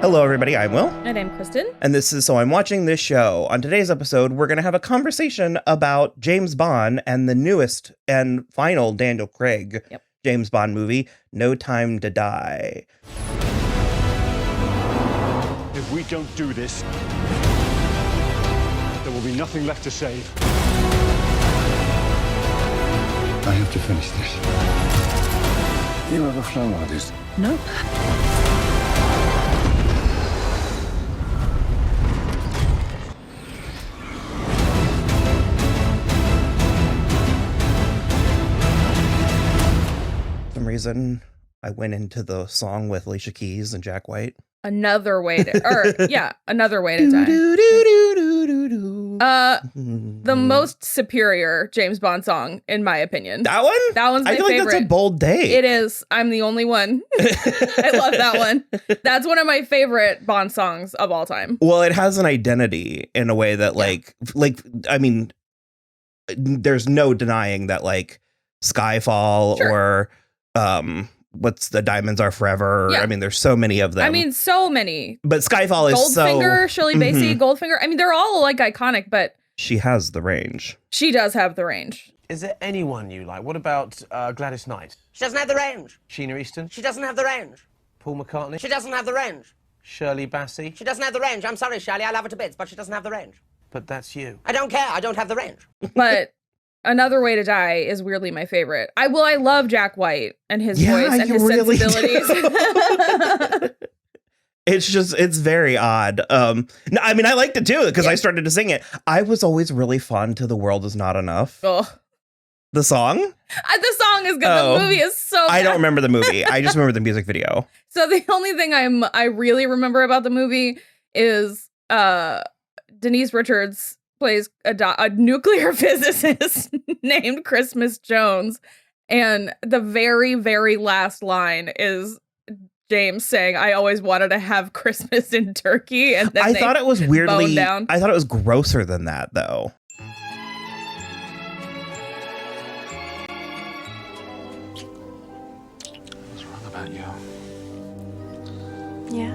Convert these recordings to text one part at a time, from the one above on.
Hello, everybody. I'm Will. And I'm Kristin. And this is So I'm Watching This Show. On today's episode, we're going to have a conversation about James Bond and the newest and final Daniel Craig James Bond movie, No Time to Die. If we don't do this, there will be nothing left to save. I have to finish this. You ever flown like this? Nope. For some reason, I went into the song with Alicia Keys and Jack White. Another way to die. The most superior James Bond song, in my opinion. That one? That one's my favorite. I feel like that's a bold day. It is. I'm the only one. I love that one. That's one of my favorite Bond songs of all time. Well, it has an identity in a way that I mean, there's no denying that like Skyfall or what's the Diamonds Are Forever. Yeah. I mean, there's so many of them. I mean, so many. But Skyfall is Goldfinger, Shirley Bassey, Goldfinger. I mean, they're all like iconic, but she has the range. She does have the range. Is there anyone you like? What about Gladys Knight? She doesn't have the range. Sheena Easton? She doesn't have the range. Paul McCartney? She doesn't have the range. Shirley Bassey? She doesn't have the range. I'm sorry, Shirley. I love her to bits, but she doesn't have the range. But that's you. I don't care. I don't have the range. But Another Way to Die is weirdly my favorite. I love Jack White and his voice and his sensibilities. It's very odd. No, I mean, I liked it too because I started to sing it. I was always really fond to The World Is Not Enough. Oh. The song? The song is good. The movie is so bad. I don't remember the movie. I just remember the music video. So the only thing I really remember about the movie is Denise Richards plays a nuclear physicist named Christmas Jones. And the very, very last line is James saying, I always wanted to have Christmas in Turkey. And then I thought it was weirdly, down. I thought it was grosser than that, though. What's wrong about you? Yeah?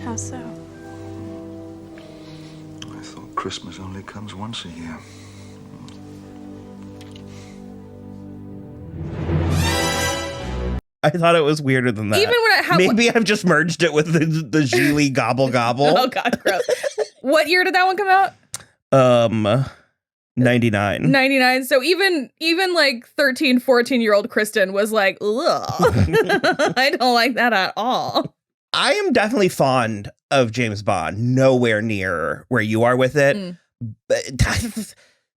How so? I thought Christmas only comes once a year. I thought it was weirder than that. Even when maybe I've just merged it with the Geely gobble gobble. Oh God, gross. What year did that one come out? 99. 99. So even like 13, 14-year-old Kristin was like, ugh. I don't like that at all. I am definitely fond of James Bond. Nowhere near where you are with it. But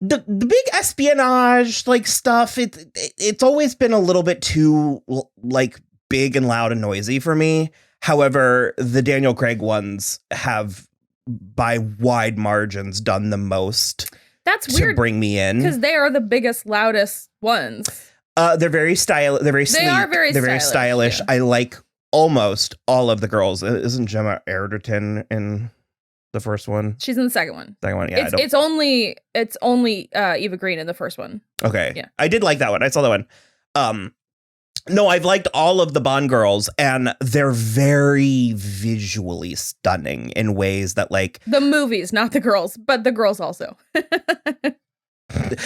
the big espionage like stuff, it's always been a little bit too like big and loud and noisy for me. However, the Daniel Craig ones have by wide margins done the most. That's weird to bring me in because they are the biggest, loudest ones. They're very stylish. They're very sleek. They are very They're very stylish. Yeah. I like almost all of the girls. Isn't Gemma Arterton in the first one? She's in the second one. Second one, yeah. It's only Eva Green in the first one. Okay, yeah. I did like that one. I saw that one. No, I've liked all of the Bond girls, and they're very visually stunning in ways that, like, the movies, not the girls, but the girls also.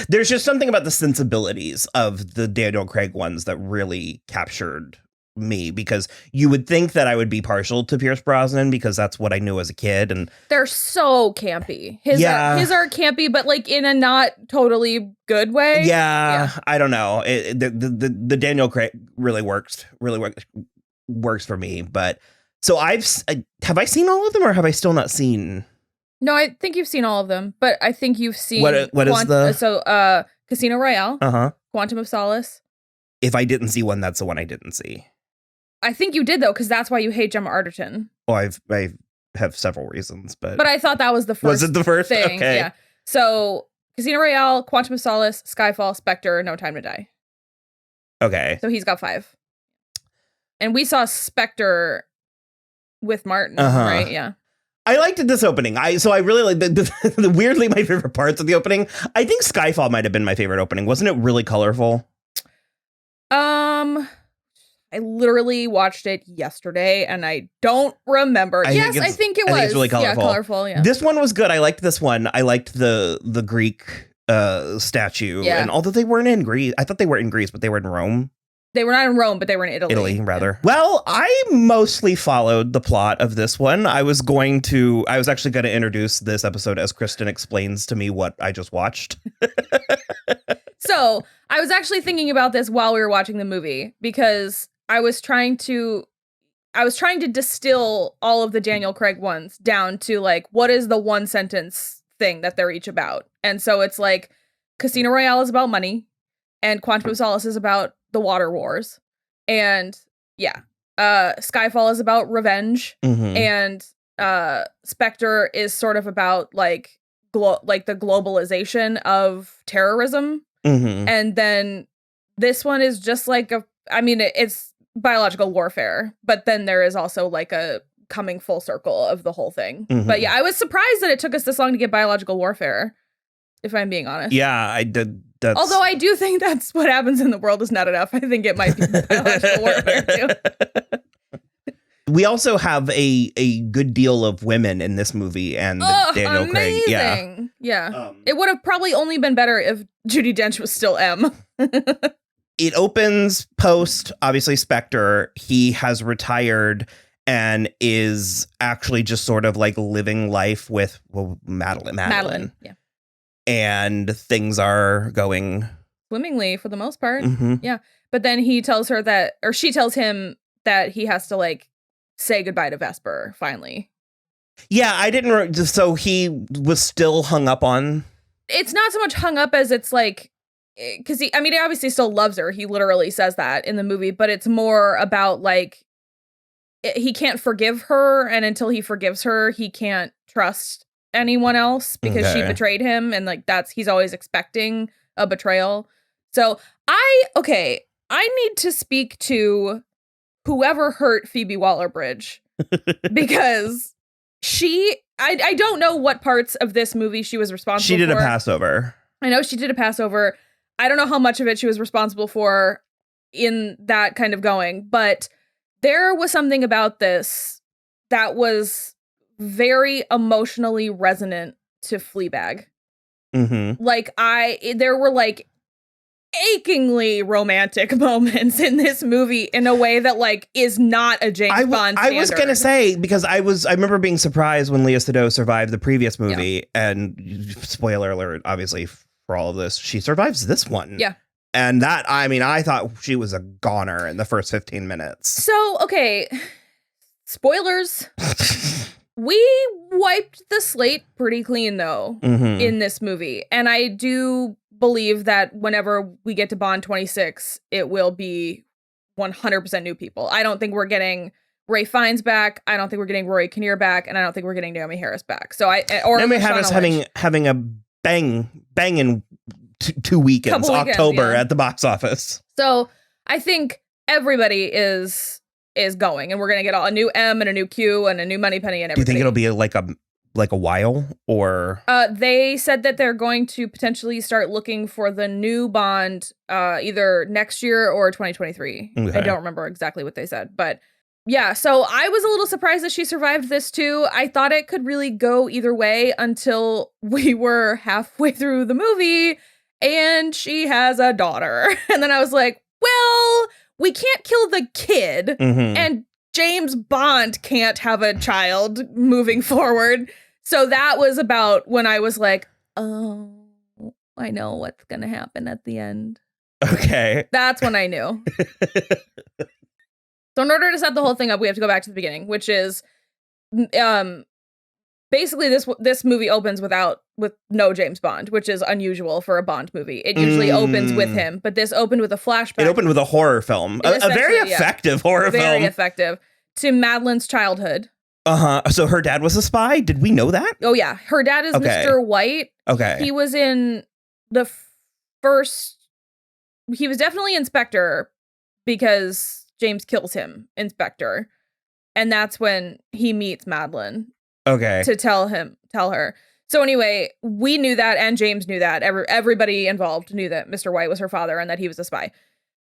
There's just something about the sensibilities of the Daniel Craig ones that really captured me, because you would think that I would be partial to Pierce Brosnan because that's what I knew as a kid, and they're so campy. His are campy, but like in a not totally good way. Yeah. I don't know. The Daniel Craig really works for me. But so have I seen all of them, or have I still not seen? No, I think you've seen all of them, but I think you've seen what is the Casino Royale, Quantum of Solace. If I didn't see one, that's the one I didn't see. I think you did, though, because that's why you hate Gemma Arterton. Oh, I have several reasons, but I thought that was the first. Was it the first thing? Okay. Yeah. So Casino Royale, Quantum of Solace, Skyfall, Spectre, No Time to Die. Okay. So he's got 5. And we saw Spectre with Martin, right? Yeah. I liked this opening. I really like the weirdly my favorite parts of the opening. I think Skyfall might have been my favorite opening. Wasn't it really colorful? I literally watched it yesterday and I don't remember. I think it was. I think it's really colorful. Yeah, colorful, yeah. This one was good. I liked this one. I liked the Greek statue. Yeah. And although they weren't in Greece, I thought they were in Greece, but they were in Rome. They were not in Rome, but they were in Italy. Italy, rather. Well, I mostly followed the plot of this one. I was actually going to introduce this episode as Kristin explains to me what I just watched. So I was actually thinking about this while we were watching the movie because I was trying to distill all of the Daniel Craig ones down to like, what is the one sentence thing that they're each about? And so it's like Casino Royale is about money and Quantum of Solace is about the water wars. And Skyfall is about revenge. Mm-hmm. And Spectre is sort of about like the globalization of terrorism. Mm-hmm. And then this one is just like it's biological warfare, but then there is also like a coming full circle of the whole thing. Mm-hmm. But yeah, I was surprised that it took us this long to get biological warfare, if I'm being honest. Yeah, I did. Although I do think that's what happens in the world is not enough. I think it might be biological warfare too. We also have a good deal of women in this movie and Daniel Craig. Yeah. It would have probably only been better if Judi Dench was still M. It opens post, obviously, Spectre. He has retired and is actually just sort of like living life with Madeline. Yeah. And things are going swimmingly for the most part. Mm-hmm. Yeah. But then he tells her that, or she tells him that he has to like say goodbye to Vesper finally. Yeah, I didn't. So he was still hung up on. It's not so much hung up as it's like, because he obviously still loves her. He literally says that in the movie, but it's more about like, he can't forgive her. And until he forgives her, he can't trust anyone else because she betrayed him. And like, he's always expecting a betrayal. So I need to speak to whoever hurt Phoebe Waller-Bridge because I don't know what parts of this movie she was responsible for. She did a Passover. I know she did a Passover. I don't know how much of it she was responsible for in that kind of going, but there was something about this that was very emotionally resonant to Fleabag. Mm-hmm. Like there were like achingly romantic moments in this movie in a way that like is not a James Bond standard. I was gonna say, because I remember being surprised when Léa Seydoux survived the previous movie, and spoiler alert, obviously for all of this, she survives this one. Yeah. And that, I thought she was a goner in the first 15 minutes. So, okay, spoilers. We wiped the slate pretty clean, though, in this movie. And I do believe that whenever we get to Bond 26, it will be 100% new people. I don't think we're getting Ray Fiennes back. I don't think we're getting Rory Kinnear back. And I don't think we're getting Naomi Harris back. So Naomi Harris having a bang in 2 weekends, October at the box office. So I think everybody is going, and we're gonna get a new M and a new Q and a new Moneypenny and everything. Do you think it'll be like a while, or they said that they're going to potentially start looking for the new Bond either next year or 2023. Okay. I don't remember exactly what they said, but yeah, so I was a little surprised that she survived this too. I thought it could really go either way until we were halfway through the movie and she has a daughter. And then I was like, well, we can't kill the kid, and James Bond can't have a child moving forward. So that was about when I was like, oh, I know what's going to happen at the end. Okay. That's when I knew. So in order to set the whole thing up, we have to go back to the beginning, which is basically this movie opens with no James Bond, which is unusual for a Bond movie. It usually opens with him, but this opened with a flashback. It opened with a horror film, a very effective horror film. Very effective. To Madeline's childhood. So her dad was a spy? Did we know that? Oh, yeah. Her dad is Mr. White. Okay. He was in the first... He was definitely Inspector because James kills him, Inspector. And that's when he meets Madeline. Okay. To tell her. So anyway, we knew that, and James knew that. Everybody involved knew that Mr. White was her father and that he was a spy.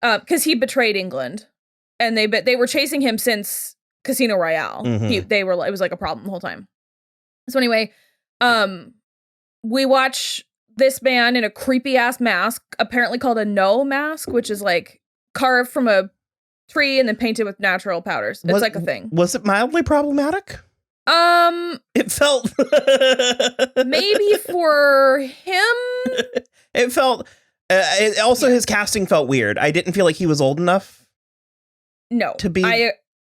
Because he betrayed England. and they were chasing him since Casino Royale. Mhm. It was like a problem the whole time. So anyway, we watch this man in a creepy ass mask, apparently called a no mask, which is like carved from a tree and then painted with natural powders. It's like a thing. Was it mildly problematic? It felt Maybe for him. It felt. His casting felt weird. I didn't feel like he was old enough. No, to be.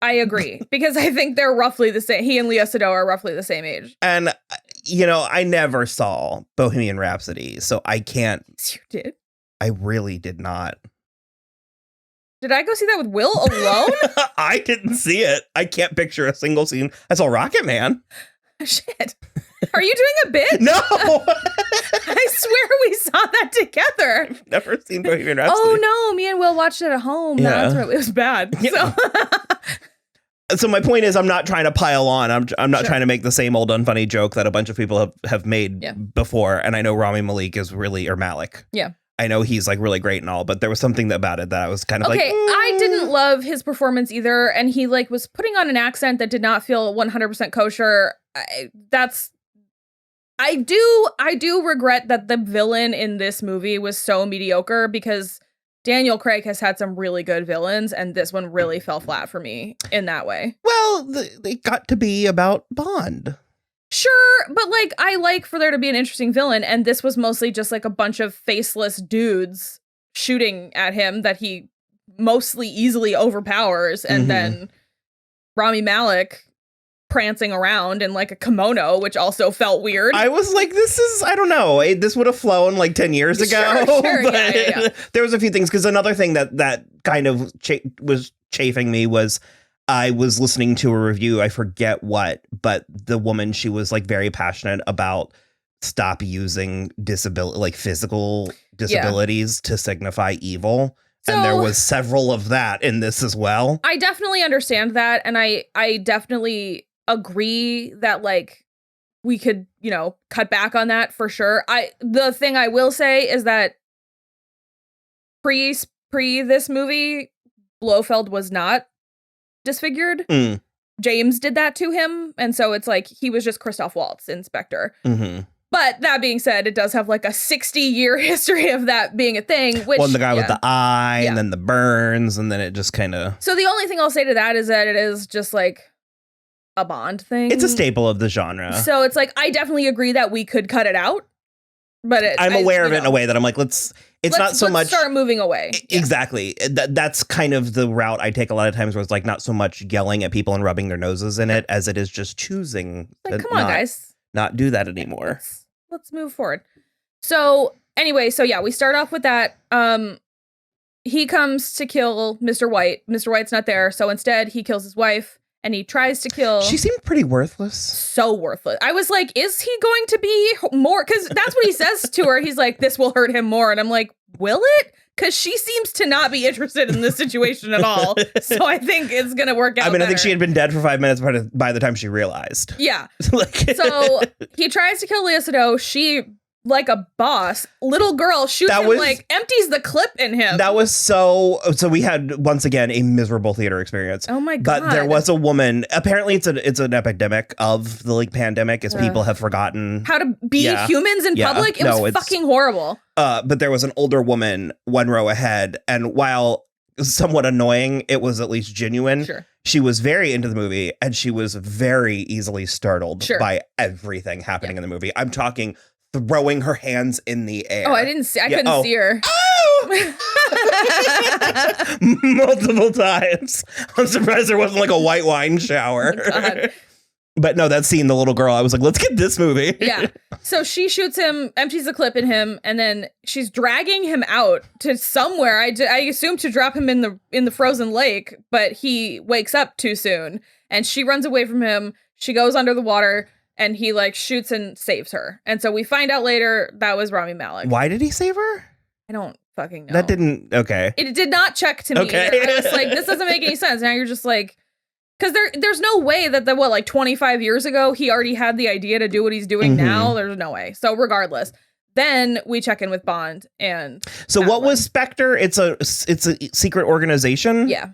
I agree because I think they're roughly the same. He and Lea Seydoux are roughly the same age. And I never saw Bohemian Rhapsody, so I can't. You did? I really did not. Did I go see that with Will alone? I didn't see it. I can't picture a single scene. I saw Rocket Man. Shit. Are you doing a bit? No. I swear we saw that together. I've never seen Bohemian Rhapsody. Oh no, me and Will watched it at home. Yeah. That's right. It was bad. Yeah. So my point is, I'm not trying to pile on. I'm not trying to make the same old unfunny joke that a bunch of people have made before. And I know Rami Malek is really, or Malik. Yeah. I know he's like really great and all, but there was something about it that I was kind of okay, I didn't love his performance either, and he like was putting on an accent that did not feel 100% kosher. I do regret that the villain in this movie was so mediocre because Daniel Craig has had some really good villains, and this one really fell flat for me in that way. Well, they got to be about Bond. Sure, but like I like for there to be an interesting villain, and this was mostly just like a bunch of faceless dudes shooting at him that he mostly easily overpowers, and then Rami Malek prancing around in like a kimono, which also felt weird. I was like, I don't know. This would have flown like 10 years ago. Sure, but yeah. There was a few things, because another thing that kind of was chafing me was I was listening to a review, I forget what, but the woman, she was like very passionate about stop using physical disabilities to signify evil. So, and there was several of that in this as well. I definitely understand that. And I definitely agree that like we could, cut back on that for sure. The thing I will say is that pre this movie, Blofeld was not disfigured. James did that to him, and so it's like he was just Christoph Waltz in Spectre. But that being said, it does have like a 60-year history of that being a thing. Which, the guy with the eye, and then the burns, and then it just kind of. So the only thing I'll say to that is that it is just like a Bond thing. It's a staple of the genre. So it's like I definitely agree that we could cut it out, but I'm aware of it in a way that I'm like, let's not so much start moving away. Exactly. That's kind of the route I take a lot of times, where it's like not so much yelling at people and rubbing their noses in it as it is just choosing to come on, guys, not do that anymore. Let's move forward. So anyway, we start off with that. He comes to kill Mr. White. Mr. White's not there, so instead he kills his wife. And he tries to kill. She seemed pretty worthless. So worthless. I was like, is he going to be more? Because that's what he says to her. He's like, this will hurt him more. And I'm like, will it? Because she seems to not be interested in this situation at all. So I think it's going to work out. I think she had been dead for 5 minutes by the time she realized. Yeah. So he tries to kill Lea Seydoux. She, like a boss, little girl shoots him, empties the clip in him. That was so we had, once again, a miserable theater experience. Oh my God. But there was a woman, apparently it's an epidemic of the pandemic, as people have forgotten how to be humans in public. It was fucking horrible. But there was an older woman one row ahead, and while somewhat annoying, it was at least genuine. Sure. She was very into the movie, and she was very easily startled by everything happening in the movie. I'm talking throwing her hands in the air. Oh, I couldn't see her. Oh! Multiple times. I'm surprised there wasn't like a white wine shower. Oh, but no, that scene, the little girl, I was like, let's get this movie. Yeah. So she shoots him, empties the clip in him, and then she's dragging him out to somewhere. I assume to drop him in the frozen lake, but he wakes up too soon, and she runs away from him. She goes under the water. And he shoots and saves her. And so we find out later that was Rami Malek. Why did he save her? I don't fucking know. That didn't, okay. It did not check to me. Okay. I was like, this doesn't make any sense. Now you're just like, because there's no way that 25 years ago, he already had the idea to do what he's doing now. There's no way. So regardless, then we check in with Bond and. So what was Spectre? It's a secret organization? Yeah.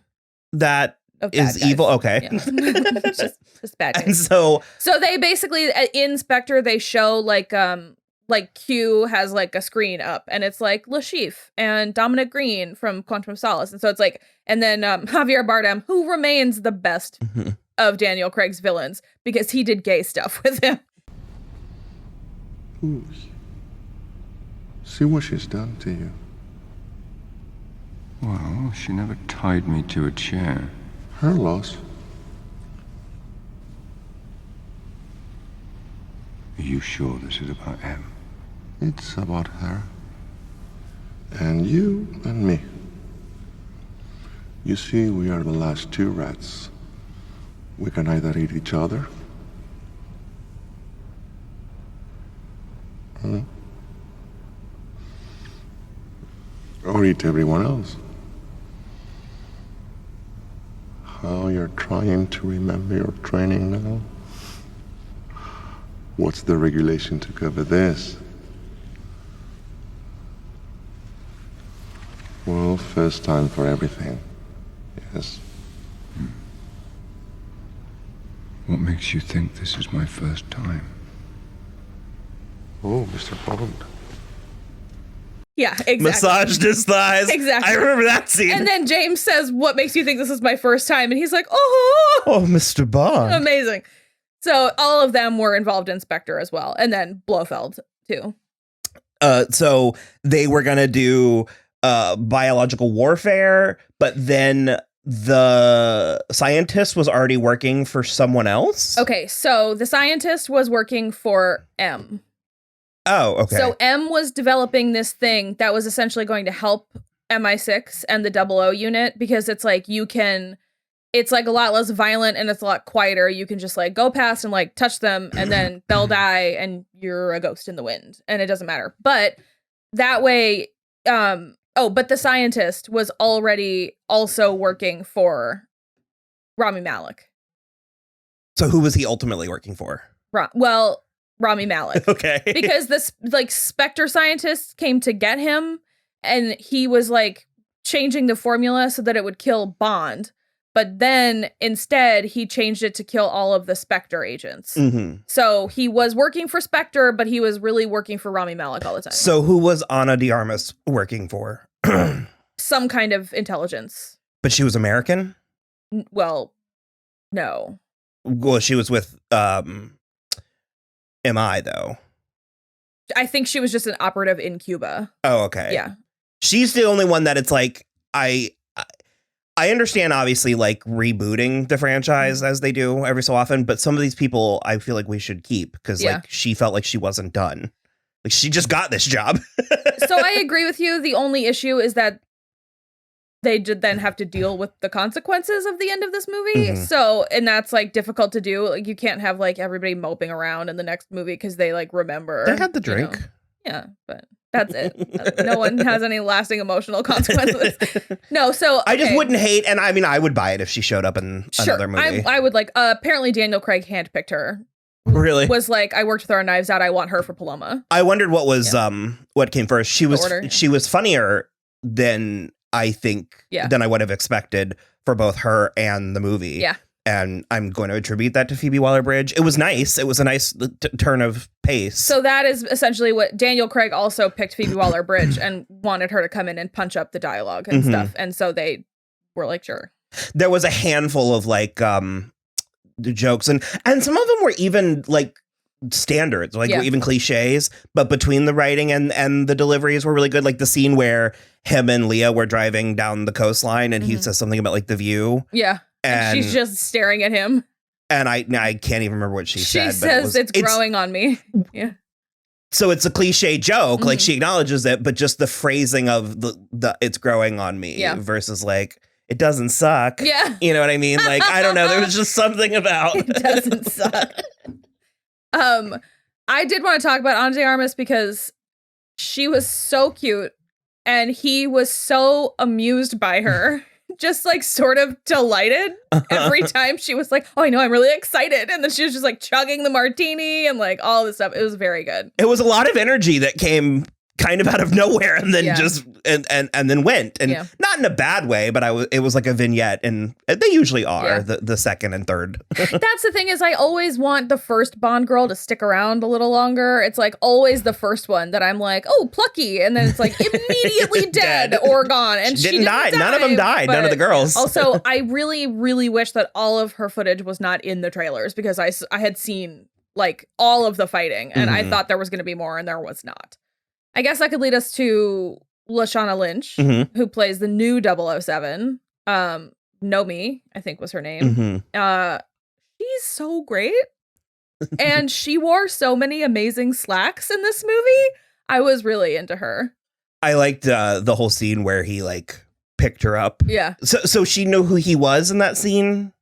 that Of bad is guys. evil. Okay. Yeah. just bad guys. And so they basically in Spectre they show like Q has like a screen up and it's like Lashif and Dominic Green from Quantum of Solace, and so it's like, and then Javier Bardem, who remains the best of Daniel Craig's villains because he did gay stuff with him. Ooh. See what she's done to you. Well, she never tied me to a chair. Her loss. Are you sure this is about M? It's about her. And you and me. You see, we are the last two rats. We can either eat each other, or eat everyone else. How you're trying to remember your training now? What's the regulation to cover this? Well, first time for everything. Yes. What makes you think this is my first time? Oh, Mr. Bond. Yeah, exactly. massaged his thighs. Exactly. I remember that scene. And then James says, "What makes you think this is my first time?" And he's like, "Oh, oh, Mr. Bond. amazing." So all of them were involved in Spectre as well, and then Blofeld too. So they were gonna do biological warfare, but then the scientist was already working for someone else. Okay, so the scientist was working for M. Oh, okay. So M was developing this thing that was essentially going to help MI6 and the 00 unit because it's like it's like a lot less violent and it's a lot quieter. You can just like go past and like touch them and then they'll die and you're a ghost in the wind and it doesn't matter. But that way, but the scientist was already also working for Rami Malek. So who was he ultimately working for? Rami Malek. Okay. Because this like Spectre scientists came to get him and he was like changing the formula so that it would kill Bond. But then instead he changed it to kill all of the Spectre agents. Mm-hmm. So he was working for Spectre, but he was really working for Rami Malek all the time. So who was Ana de Armas working for? Some kind of intelligence. But she was American? Well, no. Well, she was with MI though. I think she was just an operative in Cuba. Oh, okay. Yeah. She's the only one that it's like I understand obviously like rebooting the franchise as they do every so often, but some of these people I feel like we should keep because like she felt like she wasn't done. Like she just got this job. So I agree with you. The only issue is that they did then have to deal with the consequences of the end of this movie. Mm-hmm. So, and that's like difficult to do. Like you can't have like everybody moping around in the next movie because they like remember. They had the drink. You know? Yeah, but that's it. No one has any lasting emotional consequences. No, so I just okay. wouldn't hate, and I mean I would buy it if she showed up in another movie. I would like. Apparently, Daniel Craig handpicked her. Really? Was like, I worked with her on Knives Out. I want her for Paloma. I wondered what was what came first. She was funnier than I think than I would have expected for both her and the movie. Yeah. And I'm going to attribute that to Phoebe Waller-Bridge. It was nice. It was a nice turn of pace. So that is essentially what Daniel Craig also picked Phoebe Waller-Bridge and wanted her to come in and punch up the dialogue and stuff. And so they were like, sure. There was a handful of like the jokes and some of them were even like standards, like even cliches, but between the writing and the deliveries were really good. Like the scene where him and Leah were driving down the coastline and he says something about like the view. Yeah. And she's just staring at him. And I can't even remember what she said. She says it's growing on me. Yeah. So it's a cliche joke, like she acknowledges it, but just the phrasing of the it's growing on me versus like it doesn't suck. Yeah. You know what I mean? Like I don't know, there was just something about it doesn't suck. I did want to talk about Ana de Armas because she was so cute and he was so amused by her. Just like sort of delighted every time she was like, oh, I know, I'm really excited. And then she was just like chugging the martini and like all this stuff. It was very good. It was a lot of energy that came kind of out of nowhere and then just and then went, and not in a bad way, but it was like a vignette, and they usually are the second and third. That's the thing, is I always want the first Bond girl to stick around a little longer. It's like always the first one that I'm like, oh, plucky, and then it's like immediately dead or gone, and she didn't die. None of them died. None of the girls. Also, I really, really wish that all of her footage was not in the trailers, because I had seen like all of the fighting, and I thought there was going to be more, and there was not. I guess that could lead us to Lashana Lynch, who plays the new 007. Nomi, I think was her name. She's so great. And she wore so many amazing slacks in this movie. I was really into her. I liked the whole scene where he like picked her up. Yeah. So she knew who he was in that scene?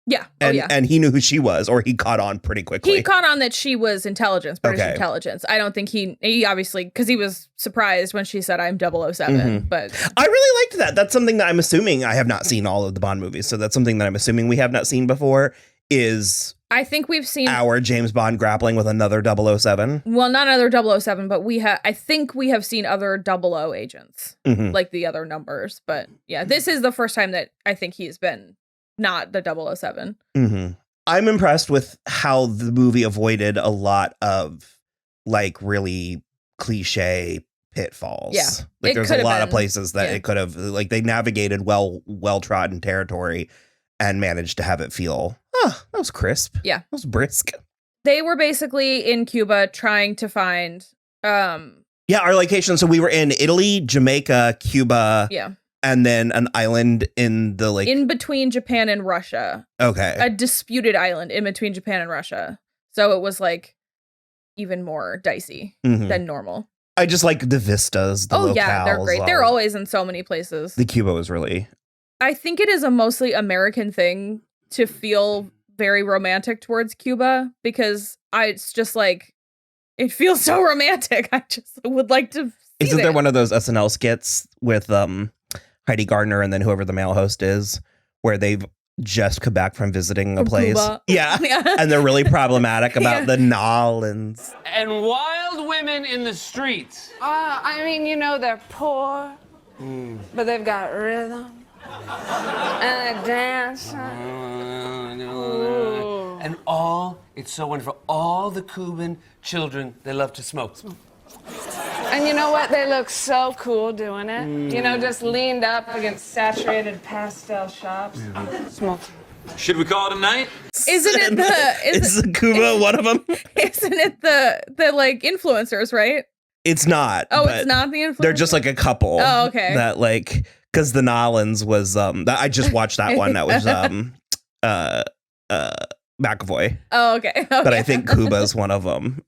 Yeah. And he knew who she was, or he caught on pretty quickly. He caught on that she was intelligence, British intelligence. I don't think he obviously, because he was surprised when she said, I'm 007. But I really liked that. That's something that I'm assuming, I have not seen all of the Bond movies, so that's something that I'm assuming we have not seen before, is I think we've seen our James Bond grappling with another 007. Well, not another 007, but I think we have seen other 00 agents, like the other numbers. But yeah, this is the first time that I think he's been not the 007. I'm impressed with how the movie avoided a lot of like really cliche pitfalls. Yeah. Like there's a lot of places that it could have, like they navigated well-trodden territory and managed to have it feel, that was crisp. Yeah. That was brisk. They were basically in Cuba trying to find our location. So we were in Italy, Jamaica, Cuba. Yeah. And then an island in the like in between Japan and Russia. Okay. A disputed island in between Japan and Russia. So it was like even more dicey than normal. I just like the vistas, the locales. Yeah, they're great. They're always in so many places. The Cuba was really... I think it is a mostly American thing to feel very romantic towards Cuba, because it's just like, it feels so romantic. I just would like to see Isn't there one of those SNL skits with Heidi Gardner and then whoever the male host is, where they've just come back from visiting a place? Cuba. Yeah. And they're really problematic about the Nolans. And wild women in the streets. I mean, you know, they're poor, but they've got rhythm. And they dance. And it's so wonderful. All the Cuban children, they love to smoke. And you know what? They look so cool doing it. You know, just leaned up against saturated pastel shops. Smoke. Should we call it a night? Isn't it Is Cuba one of them? Isn't it the like influencers, right? It's not. Oh, it's not the influencers? They're just like a couple. Oh, okay. That like, because the Nolans was I just watched that one. That was McAvoy. Oh, okay. But I think Cuba's one of them.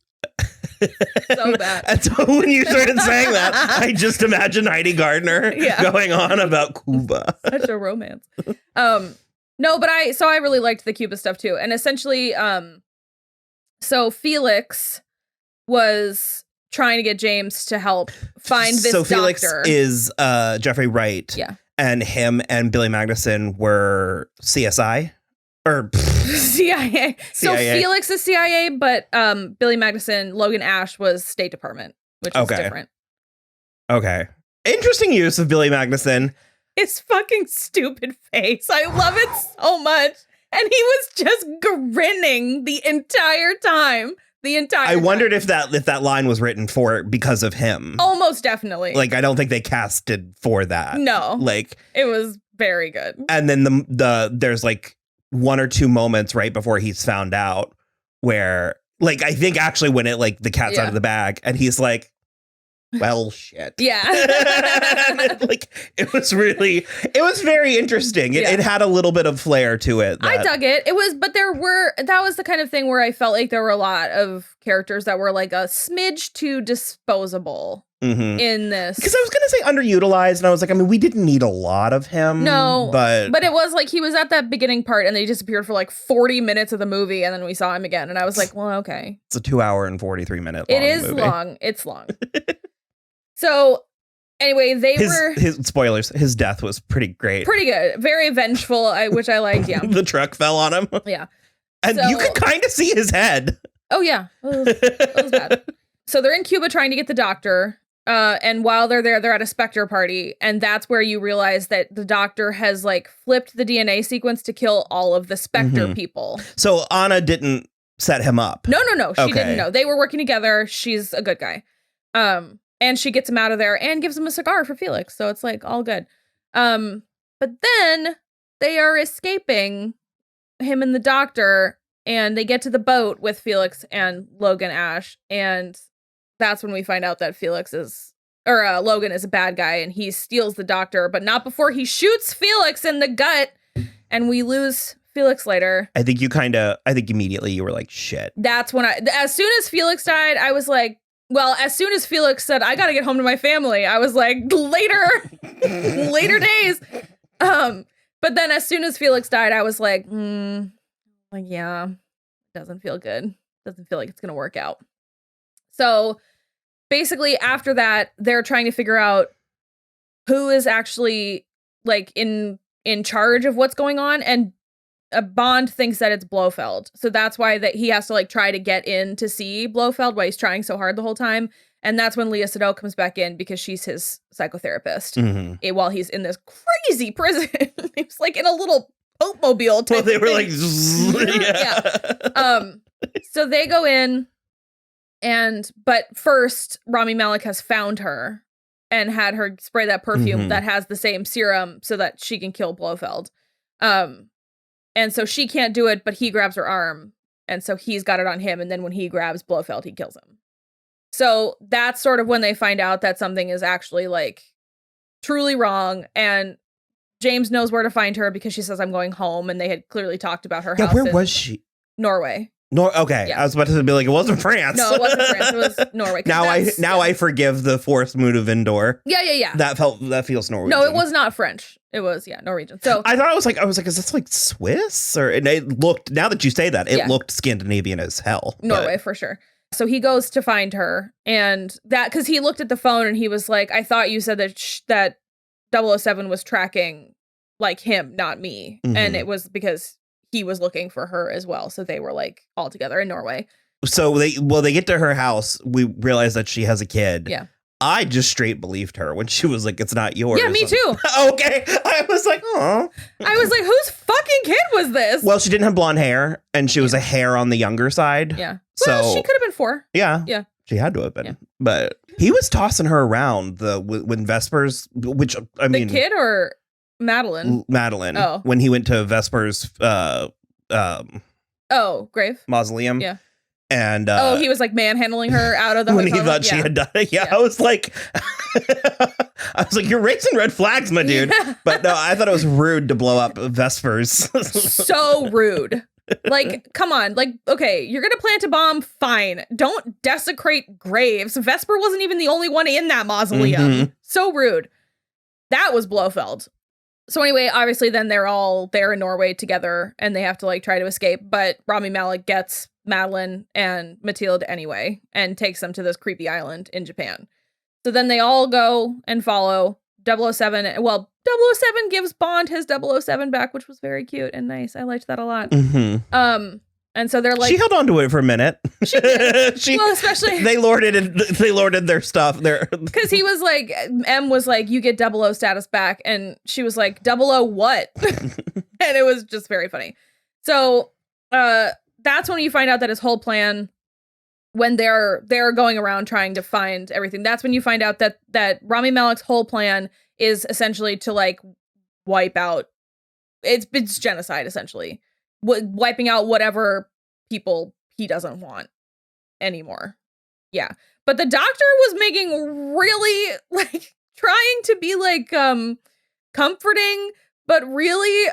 So bad. And so when you started saying that, I just imagined Heidi Gardner going on about Cuba. Such a romance. No, but I really liked the Cuba stuff too. And essentially, so Felix was trying to get James to help find this doctor. So Felix is Jeffrey Wright. Yeah. And him and Billy Magnuson were CSI. Or CIA. So Felix is CIA, but Billy Magnuson, Logan Ash was State Department, which is different. Okay. Interesting use of Billy Magnuson. His fucking stupid face. I love it so much. And he was just grinning the entire time. I wondered if that line was written because of him. Almost definitely. Like, I don't think they casted for that. No. Like, it was very good. And then there's like one or two moments right before he's found out where, like, I think actually when it, like, the cat's out of the bag and he's like, well, shit. Yeah. Like, it was very interesting. It had a little bit of flair to it. I dug it. That was the kind of thing where I felt like there were a lot of characters that were like a smidge too disposable in this. Because I was going to say underutilized, and I was like, I mean, we didn't need a lot of him. No, but it was like he was at that beginning part and then he disappeared for like 40 minutes of the movie and then we saw him again and I was like, well, okay. It's a 2 hour and 43 minute It is movie. long. It's long. So anyway, his spoilers, his death was pretty great. Pretty good. Very vengeful, which I liked, yeah. The truck fell on him. Yeah. And you could kind of see his head. Oh, yeah. It was bad. So they're in Cuba trying to get the doctor. And while they're there, they're at a Spectre party. And that's where you realize that the doctor has like flipped the DNA sequence to kill all of the Spectre people. So Anna didn't set him up. No. She Okay. didn't know. They were working together. She's a good guy. And she gets him out of there and gives him a cigar for Felix. So it's like all good. But then they are escaping, him and the doctor, and they get to the boat with Felix and Logan Ash. And that's when we find out that Logan is a bad guy, and he steals the doctor, but not before he shoots Felix in the gut. And we lose Felix later. I think immediately you were like, shit. That's when as soon as Felix died, I was like, well, as soon as Felix said, I got to get home to my family, I was like, later days. But then as soon as Felix died, I was like, yeah, doesn't feel good. Doesn't feel like it's going to work out. So basically after that, they're trying to figure out who is actually like in charge of what's going on. And Bond thinks that it's Blofeld. So that's why that he has to like try to get in to see Blofeld while he's trying so hard the whole time. And that's when Leah Sado comes back in because she's his psychotherapist while he's in this crazy prison. He's like in a little Pope mobile. Well, they were like, yeah. So they go in, but first Rami Malek has found her and had her spray that perfume that has the same serum so that she can kill Blofeld. And so she can't do it, but he grabs her arm. And so he's got it on him. And then when he grabs Blofeld, he kills him. So that's sort of when they find out that something is actually like truly wrong. And James knows where to find her because she says, I'm going home. And they had clearly talked about her house. Where was she? Norway. Okay. Yeah. I was about to be like, it wasn't France. No, it wasn't France. It was Norway. I forgive the forced mood of Indor. Yeah. That feels Norwegian. No, it was not French. It was, Norwegian. So I thought I was like, is this like Swiss? And it looked, now that you say that, it looked Scandinavian as hell. Norway for sure. So he goes to find her, and that because he looked at the phone and he was like, I thought you said that 007 was tracking like him, not me. And it was because he was looking for her as well. So they were like all together in Norway. So they get to her house. We realize that she has a kid. Yeah. I just straight believed her when she was like, it's not yours. Yeah, me too. Okay. I was like, oh. I was like, whose fucking kid was this? Well, she didn't have blonde hair, and she was a hair on the younger side. Yeah. So Well, she could have been 4. Yeah. Yeah. She had to have been. Yeah. But he was tossing her around when Vespers, which I mean. The kid or Madeline? Madeline. Oh. When he went to Vespers' grave. mausoleum. Yeah. And he was like manhandling her out of the when hotel he thought room? she had died. Yeah, I was like, you're raising red flags, my dude. But no, I thought it was rude to blow up Vespers. So rude. Like, come on. Like, okay, you're gonna plant a bomb, fine. Don't desecrate graves. Vesper wasn't even the only one in that mausoleum. So rude. That was Blofeld. So anyway, obviously then they're all there in Norway together and they have to like try to escape, but Rami Malek gets Madeline and Mathilde anyway and takes them to this creepy island in Japan. So then they all go and follow 007. Well, 007 gives Bond his 007 back, which was very cute and nice. I liked that a lot. And so they're like, she held on to it for a minute. She did. Well, especially they lorded their stuff there because he was like, M was like, you get 00 status back, and she was like, 00 what? And it was just very funny. So that's when you find out that his whole plan, when they're going around trying to find everything, that's when you find out that Rami Malek's whole plan is essentially to like wipe out. It's genocide essentially. Wiping out whatever people he doesn't want anymore. Yeah. But the doctor was making really like trying to be like comforting, but really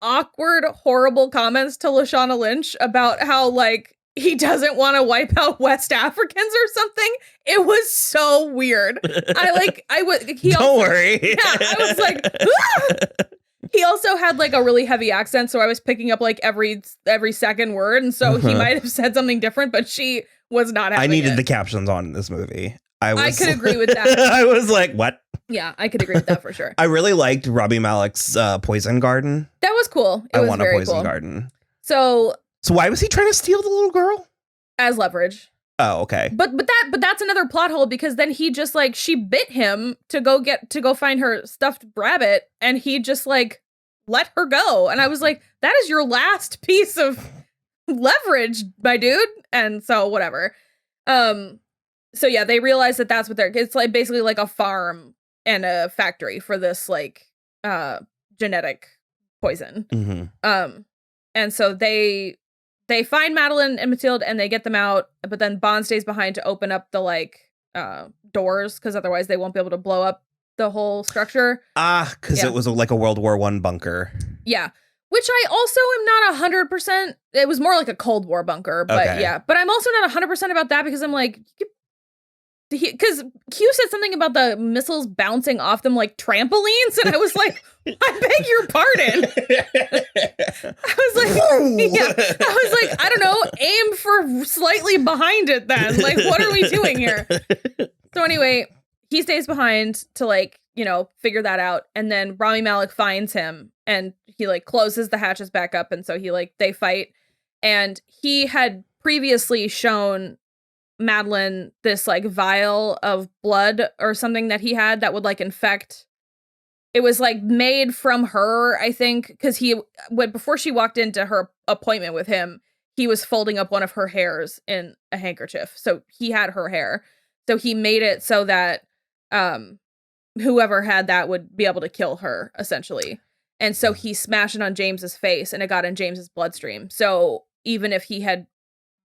awkward, horrible comments to Lashana Lynch about how like he doesn't want to wipe out West Africans or something. It was so weird. Don't worry. Yeah, I was like, ah! He also had like a really heavy accent, so I was picking up like every second word, and so he might have said something different, but she was not having I needed it. the captions on in this movie. I could agree with that. I was like, what? Yeah, I could agree with that for sure. I really liked Rami Malek's poison garden. That was cool. I want a poison garden. So why was he trying to steal the little girl? As leverage. Oh, okay. But that's another plot hole, because then he just like, she bit him to go find her stuffed rabbit, and he just like let her go. And I was like, that is your last piece of leverage, my dude. And so whatever. So yeah, they realize that that's what it's like, basically like a farm and a factory for this like genetic poison. Mm-hmm. And so they find Madeline and Mathilde and they get them out, but then Bond stays behind to open up the like doors, because otherwise they won't be able to blow up the whole structure. Because it was like a World War I bunker. Yeah. Which I also am not 100%. It was more like a Cold War bunker, but Okay. yeah. But I'm also not 100% about that, because I'm like, because Q said something about the missiles bouncing off them like trampolines, and I was like, I beg your pardon. I was like, yeah. I was like, I don't know, aim for slightly behind it then. Like, what are we doing here? So anyway, he stays behind to like, you know, figure that out. And then Rami Malek finds him and he like closes the hatches back up. And so he like, they fight. And he had previously shown Madeline this like vial of blood or something that he had that would like infect. It was like made from her, I think, because before she walked into her appointment with him, he was folding up one of her hairs in a handkerchief. So he had her hair. So he made it so that whoever had that would be able to kill her, essentially. And so he smashed it on James's face, and it got in James's bloodstream. So even if he had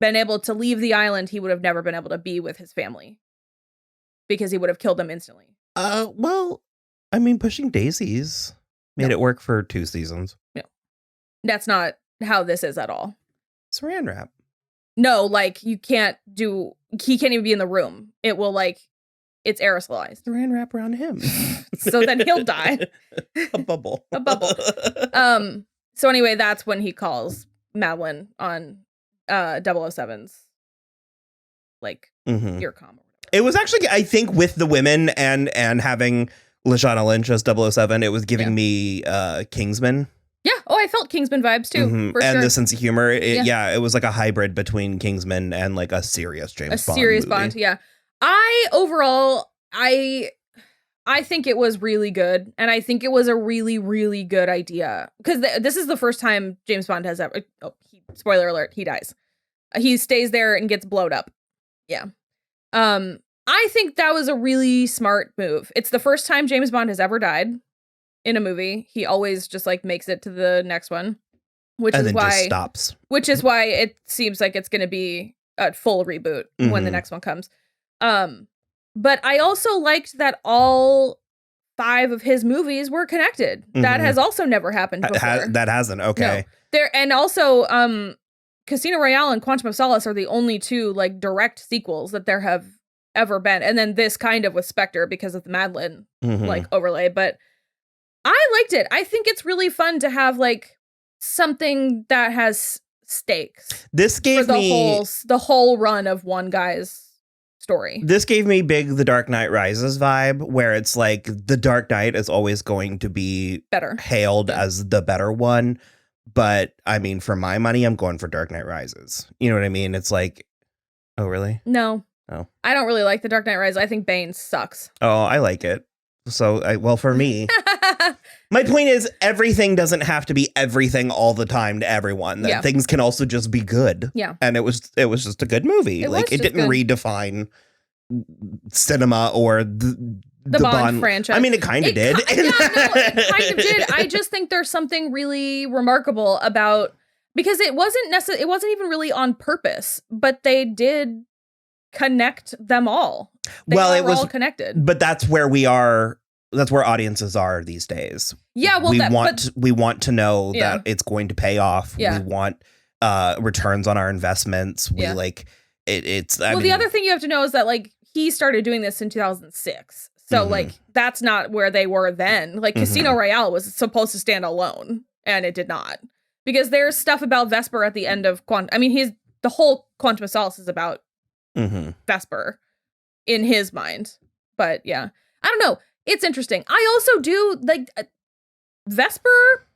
been able to leave the island, he would have never been able to be with his family, because he would have killed them instantly. Well, I mean, Pushing Daisies made it work for 2 seasons. No, that's not how this is at all. Saran wrap. No, like he can't even be in the room. It will like, it's aerosolized. Saran wrap around him. So then he'll die. A bubble. A bubble. So anyway, that's when he calls Madeline on 007's like earcom. It was actually, I think, with the women and having Lashana Lynch as 007, it was giving me Kingsman. Yeah. Oh, I felt Kingsman vibes too. For and sure. the sense of humor. It was like a hybrid between Kingsman and like a serious James Bond. A serious Bond, yeah. I think it was really good, and I think it was a really, really good idea, because this is the first time James Bond has ever. Spoiler alert: he dies. He stays there and gets blowed up. Yeah. I think that was a really smart move. It's the first time James Bond has ever died in a movie. He always just like makes it to the next one, which is why just stops. Which is why it seems like it's going to be a full reboot when the next one comes. But I also liked that all 5 of his movies were connected. That has also never happened before. That hasn't. Okay. No. And also Casino Royale and Quantum of Solace are the only 2 like direct sequels that there have ever been. And then this kind of with Spectre because of the Madeline like overlay. But I liked it. I think it's really fun to have like something that has stakes. This gave me the whole run of one guy's story. This gave me big The Dark Knight Rises vibe, where it's like The Dark Knight is always going to be better, hailed as the better one. But I mean, for my money, I'm going for Dark Knight Rises. You know what I mean? It's like, oh, really? No. Oh. I don't really like The Dark Knight Rises. I think Bane sucks. Oh, I like it. So, well, for me, my point is everything doesn't have to be everything all the time to everyone. That things can also just be good. Yeah. And it was just a good movie. Like it didn't redefine cinema or the Bond franchise. I mean, it kind of did. It kind of did. I just think there's something really remarkable about, because it wasn't even really on purpose, but they did connect them all. It was all connected. But that's where we are. That's where audiences are these days. Yeah, well, we want to know that it's going to pay off. Yeah. We want returns on our investments. We like it. It's I mean, the other thing you have to know is that like he started doing this in 2006. So like that's not where they were then. Like Casino Royale was supposed to stand alone, and it did not, because there's stuff about Vesper at the end of the whole Quantum of Solace is about Vesper in his mind. But yeah, I don't know. It's interesting. I also do like Vesper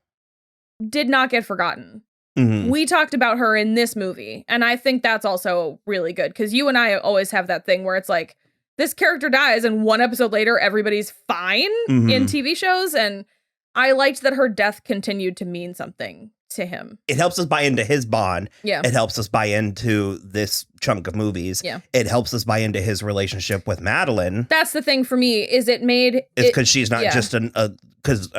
did not get forgotten. We talked about her in this movie, and I think that's also really good because you and I always have that thing where it's like this character dies and one episode later everybody's fine in TV shows, and I liked that her death continued to mean something to him. It helps us buy into his bond. Yeah. It helps us buy into this chunk of movies. Yeah. It helps us buy into his relationship with Madeline. That's the thing for me is it made it's because she's not just because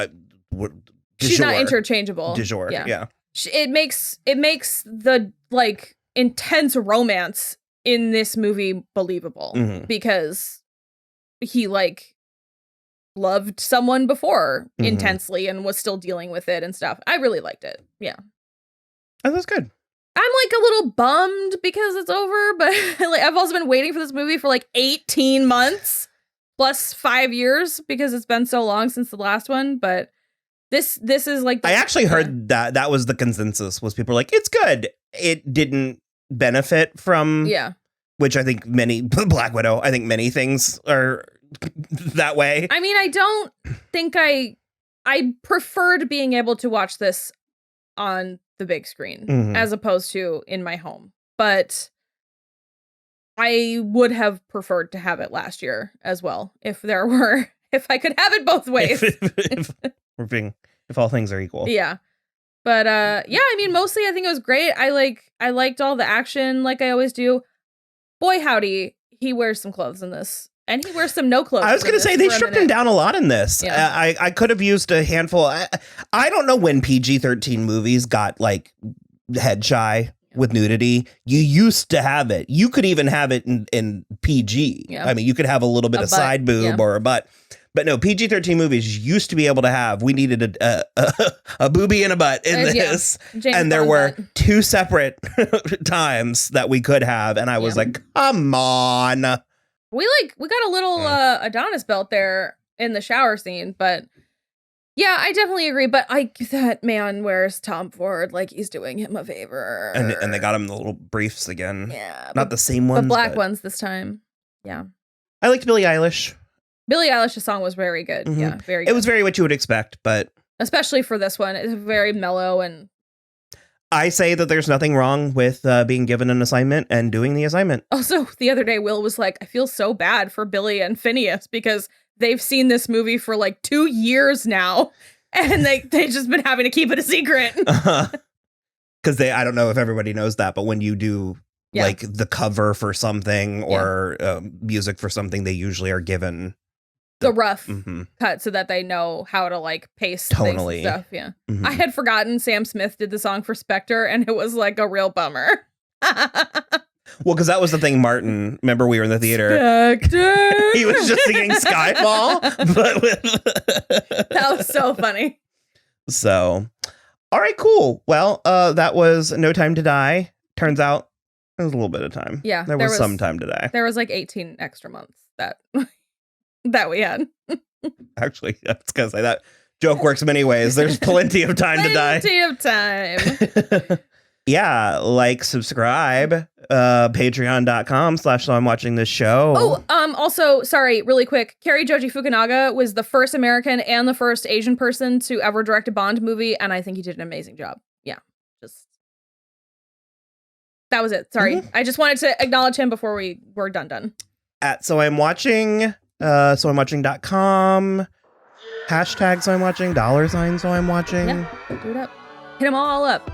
she's not interchangeable. Du jour. Yeah. It makes the like intense romance in this movie believable because he like loved someone before intensely and was still dealing with it and stuff. I really liked it. Yeah. Oh, that's good. I'm like a little bummed because it's over, but like I've also been waiting for this movie for like 18 months plus 5 years because it's been so long since the last one. But this is like I actually heard that was the consensus was people were like, it's good. It didn't benefit from which I think many Black Widow. I think many things are that way. I mean, I don't think I preferred being able to watch this on the big screen as opposed to in my home. But I would have preferred to have it last year as well if I could have it both ways. if all things are equal. Yeah. But yeah, I mean, mostly I think it was great. I liked all the action like I always do. Boy, howdy, he wears some clothes in this. And he wears some no clothes. I was going to say they stripped him down a lot in this. Yeah. I could have used a handful. I don't know when PG-13 movies got like head shy with nudity. You used to have it. You could even have it in PG. Yeah. I mean, you could have a little bit of side boob or a butt. But no, PG-13 movies used to be able to have. We needed a boobie and a butt in this. And there were two separate times that we could have. And I was like, come on. We got a little Adonis belt there in the shower scene, but yeah, I definitely agree. But that man wears Tom Ford like he's doing him a favor. And they got him the little briefs again. Yeah. Not the same ones. The black ones this time. Yeah. I liked Billie Eilish. Billie Eilish's song was very good. Yeah, very good. It was very what you would expect, but especially for this one, it's very mellow. And I say that there's nothing wrong with being given an assignment and doing the assignment. Also, the other day, Will was like, I feel so bad for Billy and Phineas because they've seen this movie for like 2 years now. And they just been having to keep it a secret. Because I don't know if everybody knows that, but when you do like the cover for something or music for something, they usually are given the rough cut so that they know how to like paste things and stuff. Yeah. I had forgotten Sam Smith did the song for Spectre and it was like a real bummer. Well, because that was the thing, Martin. Remember we were in the theater. Spectre. He was just singing Skyfall. But that was so funny. So, all right, cool. Well, that was No Time to Die. Turns out there was a little bit of time. Yeah. There was some time to die. There was like 18 extra months that we had. Actually, I was going to say that joke works many ways. There's plenty of time to die. Plenty of time. Yeah, like, subscribe, patreon.com/so I'm watching this show. Oh, also, sorry, really quick. Cary Joji Fukunaga was the first American and the first Asian person to ever direct a Bond movie, and I think he did an amazing job. Yeah, that was it. Sorry. I just wanted to acknowledge him before we were done. At So I'm Watching, soimwatching.com, hashtag So I'm Watching, $, So I'm Watching. Yeah, do it up. Hit them all up.